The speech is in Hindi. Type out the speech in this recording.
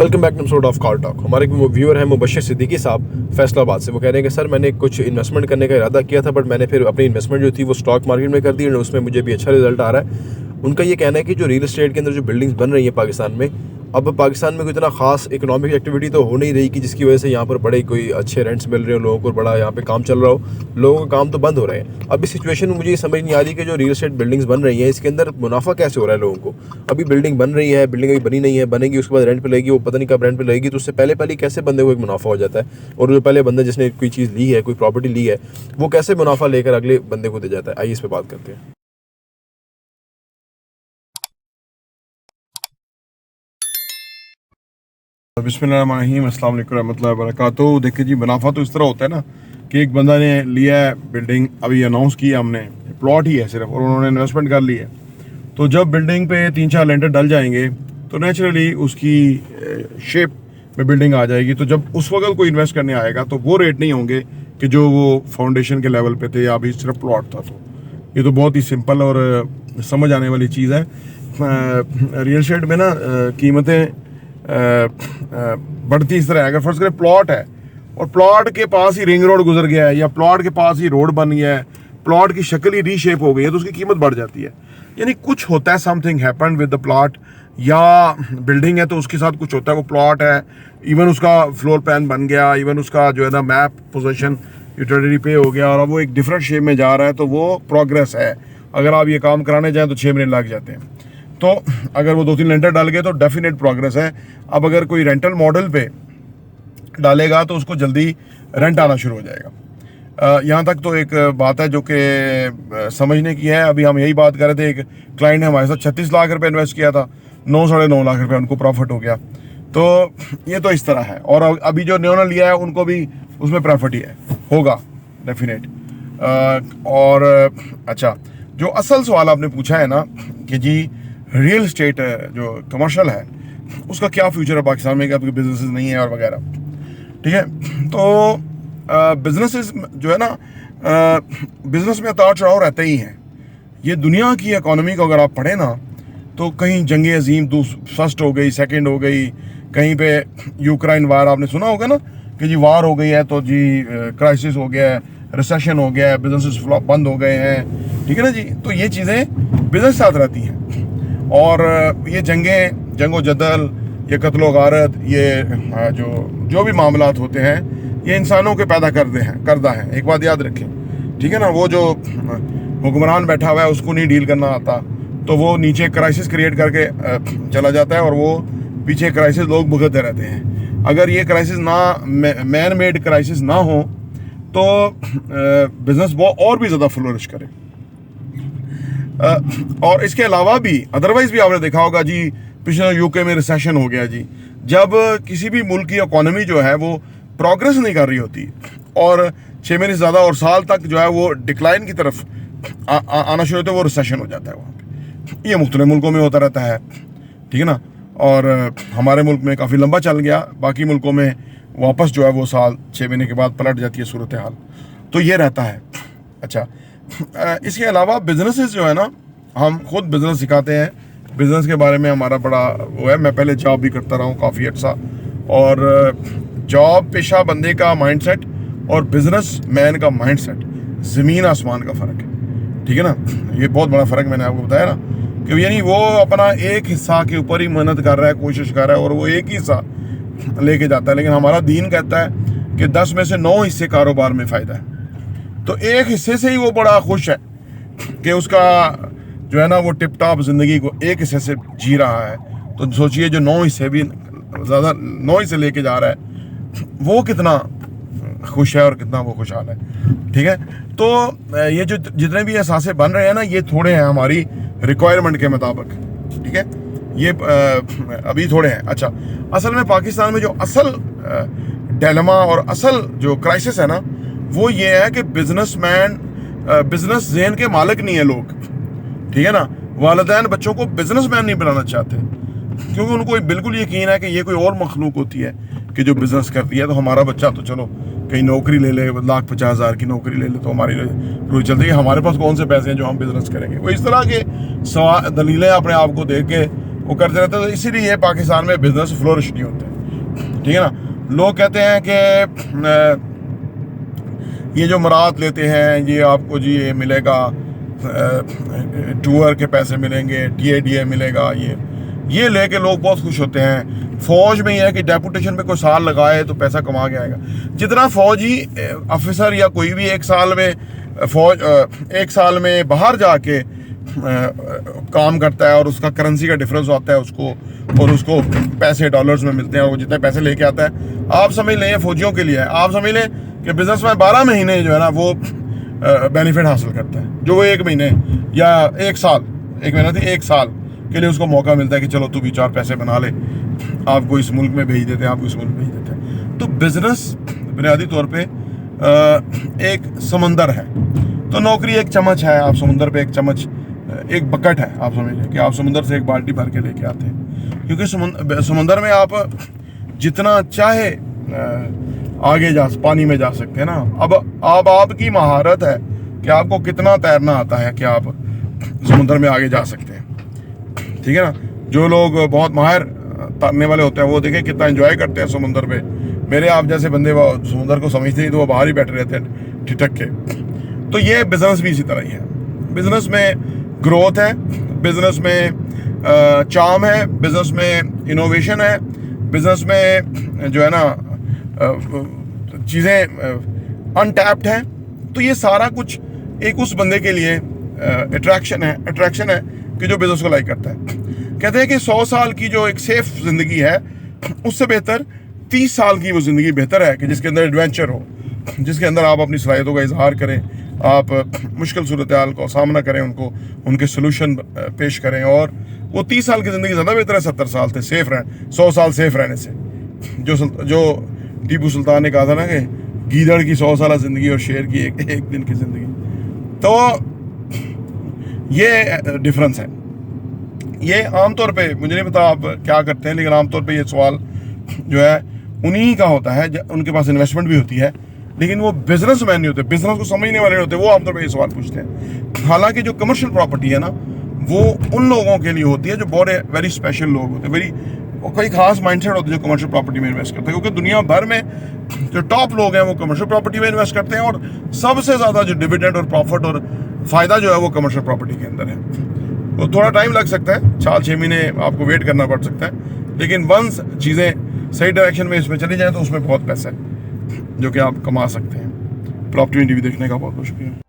Welcome back to episode of call talk. हमारे एक व्यूअर है मुबशर सिद्दीकी साहब फैसलाबाद से। वो कह रहे हैं कि सर मैंने कुछ इन्वेस्टमेंट करने का इरादा किया था, बट मैंने फिर अपनी इन्वेस्टमेंट जो थी वो स्टॉक मार्केट में कर दी और उसमें मुझे भी अच्छा रिजल्ट आ रहा है। उनका ये कहना है कि जो रियल एस्टेट के अंदर जो बिल्डिंग्स बन रही हैं पाकिस्तान में, अब पाकिस्तान में कोई इतना खास इकोनॉमिक एक्टिविटी तो हो नहीं रही कि जिसकी वजह से यहाँ पर बड़े कोई अच्छे रेंट्स मिल रहे हो, लोगों को बड़ा यहाँ पे काम चल रहा हो, लोगों का काम तो बंद हो रहे हैं। अब इस सिचुएशन में मुझे ये समझ नहीं आ रही कि जो रियल एस्टेट बिल्डिंग्स बन रही हैं इसके अंदर मुनाफा कैसे हो रहा है लोगों को। अभी बिल्डिंग बन रही है, बिल्डिंग अभी बनी नहीं है, बनेगी उसके बाद रेंट पे लगेगी, वो पता नहीं कब रेंट पे लगेगी, तो उससे पहले कैसे बंदे को एक मुनाफा हो जाता है, और जो पहले बंदा जिसने कोई चीज़ ली है, कोई प्रॉपर्टी ली है, वो कैसे मुनाफा लेकर अगले बंदे को दे जाता है। आइए इस पर बात करते हैं। बिस्मिल्लाहिर्रहमानिर्रहीम, अस्सलाम वालेकुम रहमतुल्लाहि व बरकातहू। देखिए जी, मुनाफा तो इस तरह होता है ना कि एक बंदा ने लिया है बिल्डिंग, अभी अनाउंस किया हमने, प्लॉट ही है सिर्फ, और उन्होंने इन्वेस्टमेंट कर ली है। तो जब बिल्डिंग पे 3-4 लेंटर डल जाएंगे तो नेचुरली उसकी शेप में बिल्डिंग आ जाएगी। तो जब उस वक्त कोई इन्वेस्ट करने आएगा तो वो रेट नहीं होंगे कि जो वो फाउंडेशन के लेवल पे थे या अभी सिर्फ प्लॉट था। तो ये तो बहुत ही सिंपल और समझ आने वाली चीज़ है। रियल एस्टेट में ना कीमतें बढ़ती इस तरह है। अगर फर्स्ट करें प्लॉट है और प्लॉट के पास ही रिंग रोड गुजर गया है या प्लॉट के पास ही रोड बन गया है, प्लॉट की शक्ल ही रीशेप हो गई है, तो उसकी कीमत बढ़ जाती है। यानी कुछ होता है, something happened with the plot. या बिल्डिंग है तो उसके साथ कुछ होता है, वो प्लॉट है, इवन उसका फ्लोर प्लान बन गया, इवन उसका जो है ना मैप पोजीशन यूटिलिटी पे हो गया और अब वो एक डिफरेंट शेप में जा रहा है, तो वो प्रोग्रेस है। अगर आप ये काम कराने जाएँ तो 6 महीने लग जाते हैं। तो अगर वो 2-3 लेंटर डाल गए तो डेफिनेट प्रोग्रेस है। अब अगर कोई रेंटल मॉडल पे डालेगा तो उसको जल्दी रेंट आना शुरू हो जाएगा। यहाँ तक तो एक बात है जो कि समझने की है। अभी हम यही बात कर रहे थे, एक क्लाइंट ने हमारे साथ 36 लाख रुपए इन्वेस्ट किया था, 9-9.5 लाख रुपए उनको प्रॉफिट हो गया। तो ये तो इस तरह है। और अभी जो न्योना लिया है उनको भी उसमें प्रॉफिट ही है, होगा डेफिनेट। और अच्छा, जो असल सवाल आपने पूछा है ना कि जी रियल एस्टेट जो कमर्शियल है उसका क्या फ्यूचर है पाकिस्तान में, क्या बिजनेसेस नहीं है और वगैरह, ठीक है। तो बिजनेसेस जो है ना, बिजनेस में उतार चढ़ाव रहते ही हैं। ये दुनिया की इकोनॉमी को अगर आप पढ़ें ना तो कहीं जंग अजीम फर्स्ट हो गई, सेकंड हो गई, कहीं पे यूक्रेन वार आपने सुना होगा ना कि जी वार हो गई है तो जी क्राइसिस हो गया है, रिसेशन हो गया है, बिजनेसेस बंद हो गए हैं, ठीक है ना जी। तो ये चीज़ें बिजनेस साथ रहती हैं। और ये जंगो जदल, ये कत्लो गारत, ये जो भी मामलात होते हैं ये इंसानों के पैदा करदा है। एक बात याद रखें, ठीक है ना। वो जो हुक्मरान बैठा हुआ है उसको नहीं डील करना आता, तो वो नीचे क्राइसिस क्रिएट करके चला जाता है और वो पीछे क्राइसिस लोग भुगतते रहते हैं। अगर ये क्राइसिस ना, मैन मेड क्राइसिस ना हो तो बिजनेस वो और भी ज़्यादा फ्लोरिश करे। और इसके अलावा भी अदरवाइज भी आपने देखा होगा जी, पिछले यूके में रिसेशन हो गया जी। जब किसी भी मुल्क की इकोनॉमी जो है वो प्रोग्रेस नहीं कर रही होती और 6 महीने से ज़्यादा और साल तक जो है वो डिक्लाइन की तरफ आना शुरू होता है, वो रिसेशन हो जाता है वहाँ पे। ये मुख्तलिफ मुल्कों में होता रहता है, ठीक है ना। और हमारे मुल्क में काफ़ी लंबा चल गया, बाकी मुल्कों में वापस जो है वो साल 6 महीने के बाद पलट जाती है सूरत हाल। तो ये रहता है। अच्छा, इसके अलावा बिजनेसेस जो है ना, हम खुद बिजनेस सिखाते हैं। बिजनेस के बारे में हमारा बड़ा वो है। मैं पहले जॉब भी करता रहा हूँ काफ़ी अर्सा, और जॉब पेशा बंदे का माइंडसेट और बिजनेस मैन का माइंडसेट ज़मीन आसमान का फ़र्क है, ठीक है ना। ये बहुत बड़ा फ़र्क मैंने आपको बताया ना, कि यानी वो अपना एक हिस्सा के ऊपर ही मेहनत कर रहा है, कोशिश कर रहा है और वो एक ही हिस्सा लेके जाता है। लेकिन हमारा दीन कहता है कि 10 में से 9 हिस्से कारोबार में फ़ायदा है। तो एक हिस्से से ही वो बड़ा खुश है कि उसका जो है ना वो टिप टॉप ज़िंदगी को एक हिस्से से जी रहा है। तो सोचिए जो 9 हिस्से भी ज़्यादा 9 हिस्से लेके जा रहा है वो कितना खुश है और कितना वो खुशहाल है, ठीक है। तो ये जो जितने भी एहसास बन रहे हैं ना, ये थोड़े हैं हमारी रिक्वायरमेंट के मुताबिक, ठीक है। ये अभी थोड़े हैं। अच्छा, असल में पाकिस्तान में जो असल डिलेमा और असल जो क्राइसिस है ना, वो ये है कि बिजनेसमैन बिजनेस ज़हन के मालिक नहीं है लोग, ठीक है ना। वालिदैन बच्चों को बिजनेसमैन नहीं बनाना चाहते क्योंकि उनको बिल्कुल यकीन है कि ये कोई और मखलूक होती है कि जो बिजनेस करती है। तो हमारा बच्चा तो चलो कहीं नौकरी ले ले, 1,50,000 की नौकरी ले ले तो हमारी रोज चलती है। हमारे पास कौन से पैसे हैं जो हम बिजनेस करेंगे। वो इस तरह के दलीलें अपने आप को देख के वो करते रहते हैं। तो इसीलिए पाकिस्तान में बिजनेस फ्लोरिश नहीं होते। ठीक है ना। लोग कहते हैं कि ये जो मुराद लेते हैं, ये आपको जी ये मिलेगा, टूर के पैसे मिलेंगे, टीएडीए मिलेगा, ये लेके लोग बहुत खुश होते हैं। फौज में ये है कि डेपुटेशन में कोई साल लगाए तो पैसा कमा के आएगा। जितना फौजी अफसर या कोई भी एक साल में बाहर जाके काम करता है और उसका करेंसी का डिफरेंस होता है उसको, और उसको पैसे डॉलर्स में मिलते हैं, और वो जितने पैसे लेके आता है, आप समझ लें फौजियों के लिए है। आप समझ लें कि बिजनेस में 12 महीने जो है ना वो बेनिफिट हासिल करता है, जो वो 1 महीने या 1 साल, 1 महीना थी 1 साल के लिए उसको मौका मिलता है कि चलो तू भी 4 पैसे बना ले, आपको इस मुल्क में भेज देते हैं, आपको इस मुल्क में भेज देते हैं। तो बिजनेस बुनियादी तौर पे एक समंदर है। तो नौकरी एक चम्मच है, आप समुंदर पे एक चम्मच, एक बकेट है, आप समझ लें कि आप समुंदर से एक बाल्टी भर के लेके आते हैं, क्योंकि समुंदर में आप जितना चाहे आगे पानी में जा सकते हैं ना। अब आपकी महारत है कि आपको कितना तैरना आता है कि आप समुद्र में आगे जा सकते हैं, ठीक है ना। जो लोग बहुत माहिर तैरने वाले होते हैं वो देखें कितना एंजॉय करते हैं समुद्र पे। मेरे आप जैसे बंदे वो समुद्र को समझते नहीं, तो वो बाहर ही बैठे रहते हैं ठिठक के। तो ये बिजनेस भी इसी तरह ही है। बिजनेस में ग्रोथ है, बिजनेस में चार्म है, बिजनेस में इनोवेशन है, बिजनेस में जो है ना चीज़ें अनटैप्ड हैं। तो ये सारा कुछ एक उस बंदे के लिए अट्रैक्शन है कि जो बिजनेस को लाइक करता है। कहते हैं कि 100 साल की जो एक सेफ जिंदगी है, उससे बेहतर 30 साल की वो जिंदगी बेहतर है कि जिसके अंदर एडवेंचर हो, जिसके अंदर आप अपनी सलाहियतों का इजहार करें, आप मुश्किल सूरत हाल का सामना करें, उनके सोल्यूशन पेश करें। और वो 30 साल की ज़िंदगी ज़्यादा बेहतर है 70 साल से सेफ रहने, 100 साल सेफ रहने से। जो टीपू सुल्तान ने कहा था ना कि गीदड़ की 100 साल ज़िंदगी और शेर की एक दिन की ज़िंदगी। तो ये डिफरेंस है। ये आमतौर पे मुझे नहीं पता आप क्या करते हैं, लेकिन आमतौर पे ये सवाल जो है उन्हीं का होता है, उनके पास इन्वेस्टमेंट भी होती है, लेकिन वो बिजनेसमैन नहीं होते, बिजनेस को समझने वाले नहीं होते, वो आमतौर पे ये सवाल पूछते हैं। हालांकि जो कमर्शियल प्रॉपर्टी है ना, वो उन लोगों के लिए होती है जो बहुत वेरी स्पेशल लोग होते हैं, कोई खास माइंडसेट होते हैं जो कमर्शियल प्रॉपर्टी में इन्वेस्ट करते हैं। क्योंकि दुनिया भर में जो टॉप लोग हैं वो कमर्शियल प्रॉपर्टी में इन्वेस्ट करते हैं, और सबसे ज़्यादा जो डिविडेंड और प्रॉफिट और फ़ायदा जो है वो कमर्शियल प्रॉपर्टी के अंदर है। तो थोड़ा टाइम लग सकता है, 4-6 महीने आपको वेट करना पड़ सकता है, लेकिन वंस चीज़ें सही डायरेक्शन में इसमें चली जाए तो उसमें बहुत पैसा है जो कि आप कमा सकते हैं। प्रॉपर्टी टीवी देखने का बहुत बहुत शुक्रिया।